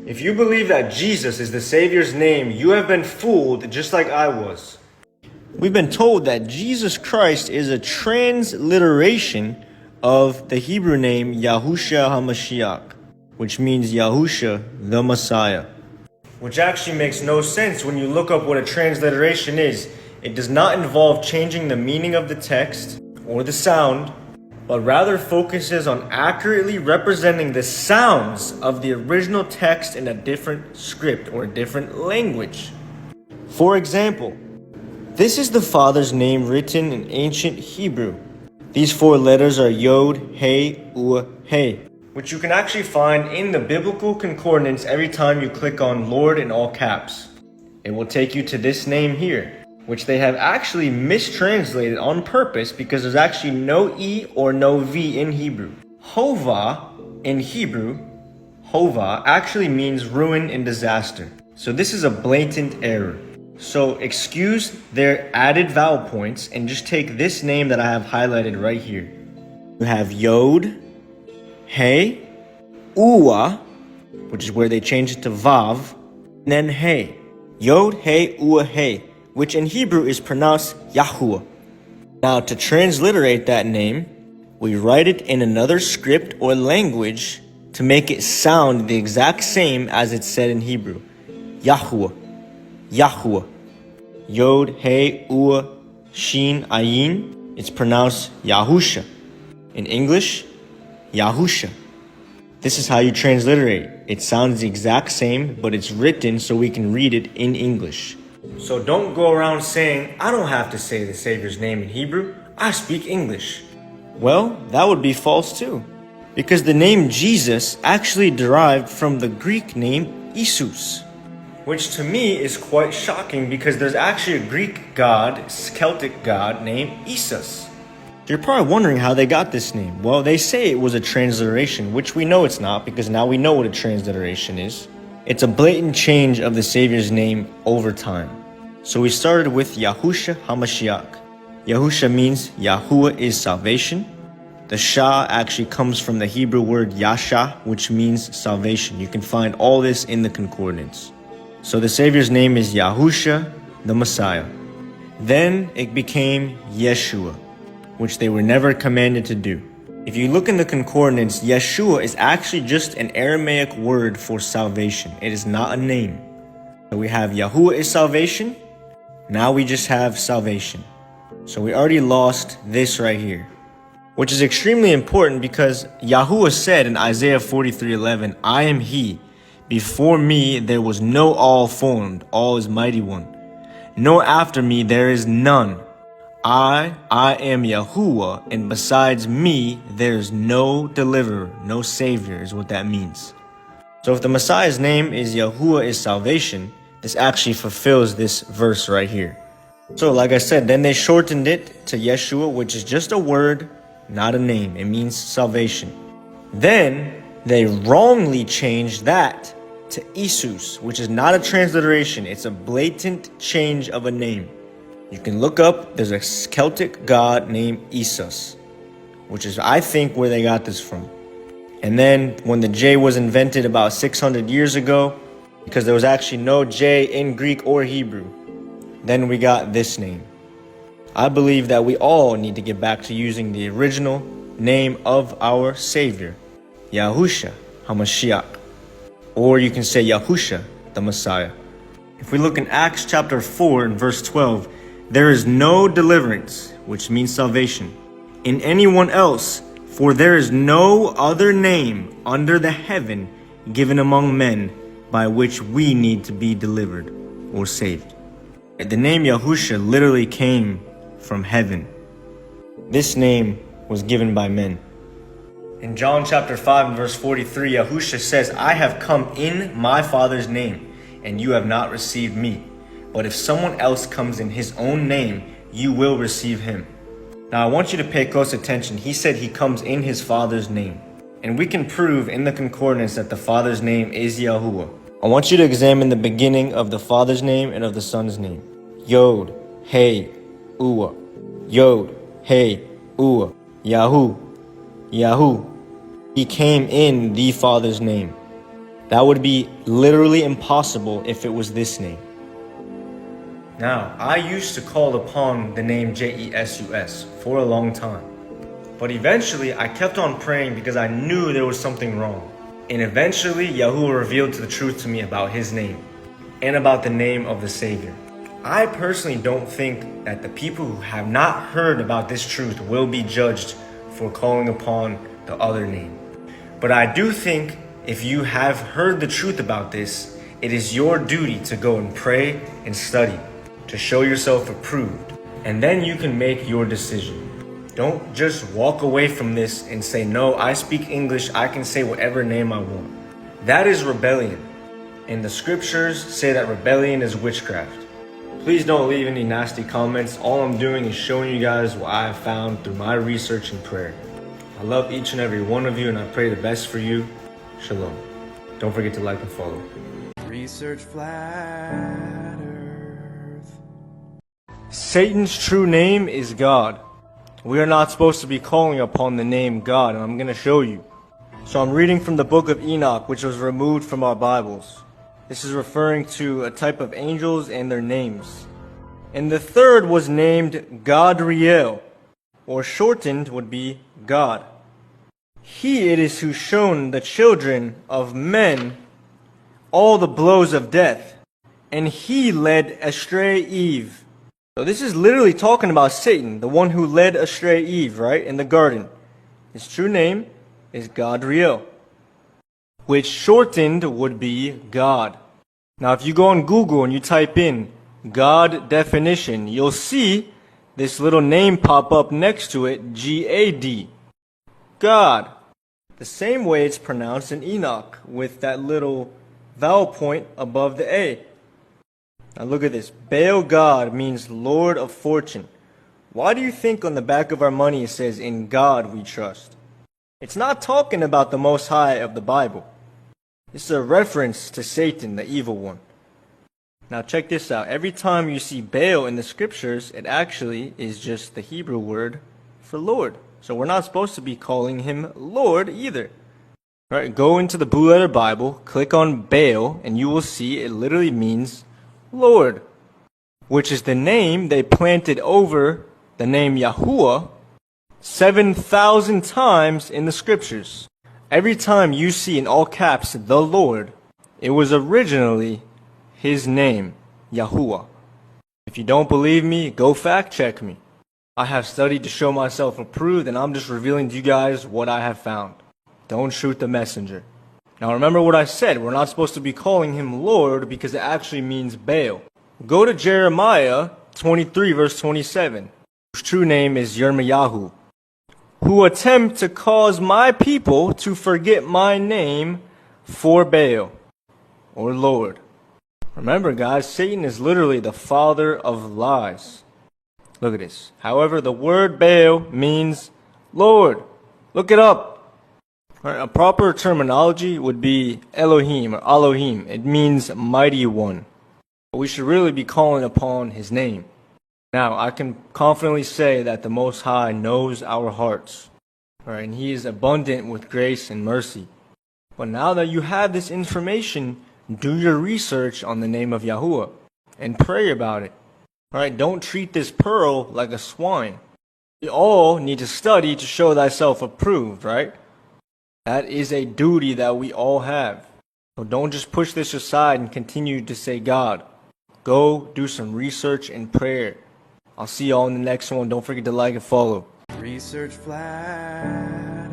If you believe that Jesus is the Savior's name, you have been fooled just like I was. We've been told that Jesus Christ is a transliteration of the Hebrew name Yahushua HaMashiach, which means Yahusha, the Messiah. Which actually makes no sense when you look up what a transliteration is. It does not involve changing the meaning of the text or the sound, but rather focuses on accurately representing the sounds of the original text in a different script or a different language. For example, this is the Father's name written in ancient Hebrew. These 4 letters are Yod, He, He, which you can actually find in the biblical concordance every time you click on Lord in all caps. It will take you to this name here, which they have actually mistranslated on purpose because there's actually no E or no V in Hebrew. Hova in Hebrew, Hova, actually means ruin and disaster. So this is a blatant error. So excuse their added vowel points and just take this name that I have highlighted right here. You have Yod, He, Uwa, which is where they changed it to Vav, and then He. Yod, He, Uwa, He, which in Hebrew is pronounced Yahuwah. Now to transliterate that name, we write it in another script or language to make it sound the exact same as it's said in Hebrew. Yahuwah. Yahuwah. Yod, He, Uwa, Shin, Ayin. It's pronounced Yahusha. In English, Yahusha. This is how you transliterate. It sounds the exact same, but it's written so we can read it in English. So don't go around saying, I don't have to say the Savior's name in Hebrew. I speak English. Well, that would be false too, because the name Jesus actually derived from the Greek name Isus, which to me is quite shocking because there's actually a Greek god, Celtic god named Isus. You're probably wondering how they got this name. Well, they say it was a transliteration, which we know it's not because now we know what a transliteration is. It's a blatant change of the Savior's name over time. So we started with Yahushua HaMashiach. Yahusha means Yahuwah is salvation. The Shah actually comes from the Hebrew word Yasha, which means salvation. You can find all this in the concordance. So the Savior's name is Yahusha, the Messiah. Then it became Yeshua, which they were never commanded to do. If you look in the concordance, Yeshua is actually just an Aramaic word for salvation. It is not a name. So we have Yahuwah is salvation. Now we just have salvation. So we already lost this right here, which is extremely important because Yahuwah said in Isaiah 43:11, I am He. Before me there was no all formed, all is mighty one. Nor after me there is none. I am Yahuwah, and besides me, there is no deliverer, no savior is what that means. So if the Messiah's name is Yahuwah is salvation, this actually fulfills this verse right here. So like I said, then they shortened it to Yeshua, which is just a word, not a name. It means salvation. Then they wrongly changed that to Isus, which is not a transliteration. It's a blatant change of a name. You can look up, there's a Celtic god named Isus, which is, I think, where they got this from. And then when the J was invented about 600 years ago, because there was actually no J in Greek or Hebrew, then we got this name. I believe that we all need to get back to using the original name of our Savior, Yahushua HaMashiach. Or you can say Yahusha, the Messiah. If we look in Acts chapter 4 and verse 12, there is no deliverance, which means salvation, in anyone else, for there is no other name under the heaven given among men by which we need to be delivered or saved. The name Yahusha literally came from heaven. This name was given by men. In John chapter 5 and verse 43, Yahusha says, I have come in my Father's name, and you have not received me. But if someone else comes in his own name, you will receive him. Now I want you to pay close attention. He said he comes in his Father's name. And we can prove in the concordance that the Father's name is Yahuwah. I want you to examine the beginning of the Father's name and of the Son's name. Yod, He, Uwa. Yod, He, Uwa. Yahu. Yahu. He came in the Father's name. That would be literally impossible if it was this name. Now, I used to call upon the name Jesus for a long time. But eventually, I kept on praying because I knew there was something wrong. And eventually, Yahuwah revealed the truth to me about his name and about the name of the Savior. I personally don't think that the people who have not heard about this truth will be judged for calling upon the other name. But I do think if you have heard the truth about this, it is your duty to go and pray and study to show yourself approved. And then you can make your decision. Don't just walk away from this and say, no, I speak English, I can say whatever name I want. That is rebellion. And the scriptures say that rebellion is witchcraft. Please don't leave any nasty comments. All I'm doing is showing you guys what I have found through my research and prayer. I love each and every one of you, and I pray the best for you. Shalom. Don't forget to like and follow. Research flat earth. Satan's true name is God. We are not supposed to be calling upon the name God, and I'm going to show you. So I'm reading from the book of Enoch, which was removed from our Bibles. This is referring to a type of angels and their names. And the third was named Gadriel, or shortened would be God. He it is who shown the children of men all the blows of death, and he led astray Eve. So this is literally talking about Satan, the one who led astray Eve, right, in the garden. His true name is Gadriel, which shortened would be God. Now if you go on Google and you type in God definition, you'll see this little name pop up next to it, G-A-D, God. The same way it's pronounced in Enoch, with that little vowel point above the A. Now look at this. Baal God means Lord of Fortune. Why do you think on the back of our money it says, in God we trust? It's not talking about the Most High of the Bible. It's a reference to Satan, the evil one. Now check this out. Every time you see Baal in the scriptures, it actually is just the Hebrew word for Lord. So we're not supposed to be calling him Lord either. All right, go into the Blue Letter Bible, click on Baal, and you will see it literally means Lord, which is the name they planted over the name Yahuwah 7,000 times in the scriptures. Every time you see in all caps the Lord, it was originally his name, Yahuwah. If you don't believe me, go fact check me. I have studied to show myself approved, and I'm just revealing to you guys what I have found. Don't shoot the messenger. Now remember what I said, we're not supposed to be calling him Lord because it actually means Baal. Go to Jeremiah 23 verse 27, whose true name is Yirmiyahu, who attempt to cause my people to forget my name for Baal, or Lord. Remember guys, Satan is literally the father of lies. Look at this. However, the word Baal means Lord. Look it up. Right, a proper terminology would be Elohim or Elohim. It means mighty one. But we should really be calling upon his name. Now, I can confidently say that the Most High knows our hearts. Right, and he is abundant with grace and mercy. But now that you have this information, do your research on the name of Yahuwah and pray about it. Right, don't treat this pearl like a swine. We all need to study to show thyself approved, right? That is a duty that we all have. So don't just push this aside and continue to say God. Go do some research and prayer. I'll see y'all in the next one. Don't forget to like and follow. Research flat